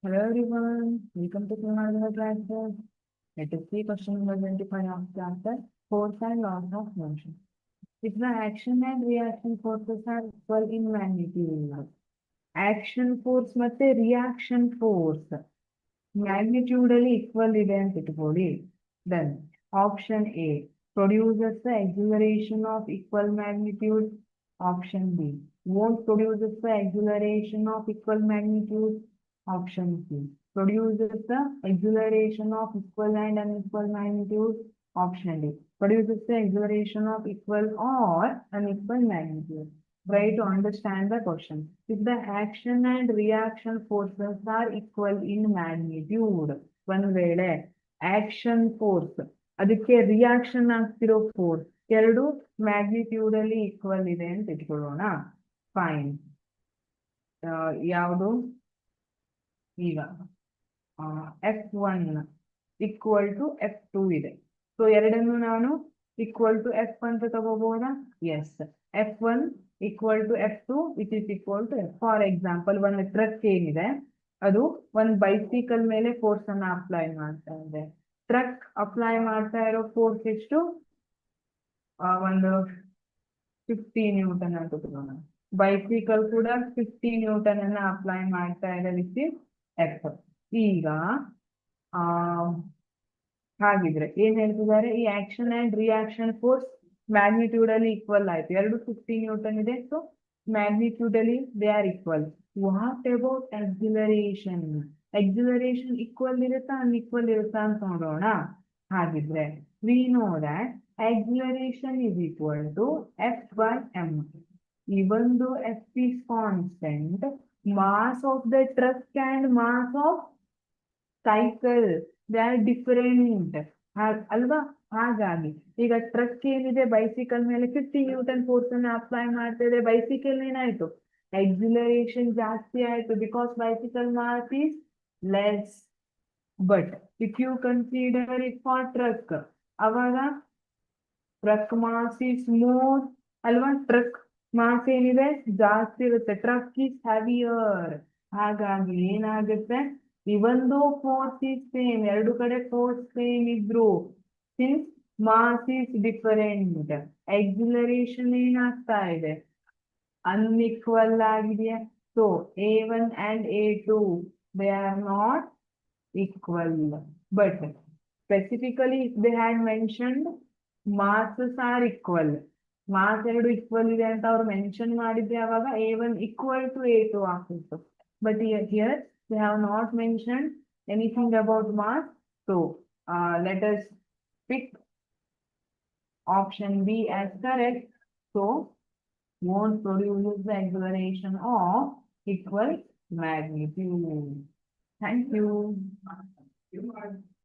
Hello everyone, welcome to Kunal classes. Let us see question number 25 of chapter Force and Laws of Motion. If the action and reaction forces are equal in magnitude, action force ಮತ್ತೆ reaction force magnitudely equal ಇದೆ ಅಂತ ಇಟ್ಕೊಳ್ಳಿ. Then option A produces the acceleration of equal magnitude. Option B won't produces the acceleration of equal magnitude. Option C produces the acceleration of equal and unequal magnitude. Option D produces the acceleration of equal or unequal magnitude. Try to understand the question. If the action and reaction forces are equal in magnitude, ಒಂದು ವೇಳೆ action force ಅದಕ್ಕೆ reaction ಆಗ್ತಿರೋ force ಎರಡು magnitude ಅಲ್ಲಿ equal ಇದೆ ಅಂತ ಇಟ್ಕೊಳ್ಳೋಣ. Fine. ಯಾವುದು ಈಗ F1 ಈಕ್ವಲ್ ಟು F2 ಇದೆ. ಸೊ ಎರಡನ್ನು ನಾನು ಈಕ್ವಲ್ ಟು F ಅಂತ ತಗೋಬಹುದಾ? Yes. F1 equal to F2 which is equal to F. For example ಒಂದು ಟ್ರಕ್ ಏನಿದೆ ಅದು ಒಂದು ಬೈಸಿಕಲ್ ಮೇಲೆ ಫೋರ್ಸ್ ಅನ್ನ ಅಪ್ಲೈ ಮಾಡ್ತಾ ಇದೆ. ಟ್ರಕ್ ಅಪ್ಲೈ ಮಾಡ್ತಾ ಇರೋ ಫೋರ್ಸ್ ಎಷ್ಟು? ಒಂದು 50 ನ್ಯೂಟನ್ ಅಂತ ತಗೋಣ. ಬೈಸಿಕಲ್ ಕೂಡ 50 ನ್ಯೂಟನ್ ಅನ್ನ ಅಪ್ಲೈ ಮಾಡ್ತಾ ಇದೆ ವಿಚ್ ಇಸ್ F. ಈಗ ಹಾಗಿದ್ರೆ ಏನ್ ಹೇಳ್ತಿದ್ದಾರೆ, ಈ action and reaction force magnitude ಅಲ್ಲಿ ಈಕ್ವಲ್ ಆಯ್ತು. ಎರಡು 50 ನ್ಯೂಟನ್ ಇದೆ, ಸೊ ಮ್ಯಾಗ್ನಿಟ್ಯೂಡ್ ಅಲ್ಲಿ they are equal. What about acceleration? Acceleration equal ಇರುತ್ತಾ ಅನ್ಈಕ್ವಲ್ ಇರುತ್ತಾ ಅಂತ ನೋಡೋಣ. ಹಾಗಿದ್ರೆ we know that acceleration is equal to F by m. Even though F is constant, mass of the truck and mass of cycle they are different. ಅಲ್ವಾ? ಹಾಗಾಗಿ ಈಗ truck ಏನಿದೆ bicycle ಮೇಲೆ 50 ನ್ಯೂಟನ್ ಫೋರ್ಸ್ ಅನ್ನ ಅಪ್ಲೈ ಮಾಡ್ತಾ ಇದೆ. Bicycle ಏನಾಯ್ತು? Acceleration ಜಾಸ್ತಿ ಆಯ್ತು because bicycle mass is less. But if you consider it for truck, ಅವಾಗ ಟ್ರಕ್ ಮಾಸ್ ಈಸ್ ಮೋರ್ ಅಲ್ವಾ? ಟ್ರಕ್ ಮಾಸ್ ಏನಿದೆ ಜಾಸ್ತಿ ಇರುತ್ತೆ. Truck is heavier. ಹಾಗಾಗಿ ಏನಾಗುತ್ತೆ, ಇವೊಂದು ಫೋರ್ಸ್ ಈಸ್ ಸೇಮ್, ಎರಡು ಕಡೆ ಫೋರ್ಸ್ ಸೇಮ್ ಇದ್ರು since mass is different, acceleration ಏನಾಗ್ತಾ ಇದೆ? ಅನ್ಇಕ್ವಲ್ ಆಗಿದೆಯಾ? So A1 and A2 they are not equal. But specifically if they had mentioned masses are equal, mass ಎರಡು ಈಕ್ವಲ್ ಇದೆ ಅಂತ ಅವ್ರು ಮೆನ್ಷನ್ ಮಾಡಿದ್ರೆ ಅವಾಗ A1 equal to A2 ಆಗ್ತಿತ್ತು. But here they have not mentioned anything about mass. So let us pick option B as correct. So won't produce the acceleration of equal magnitude. Thank you.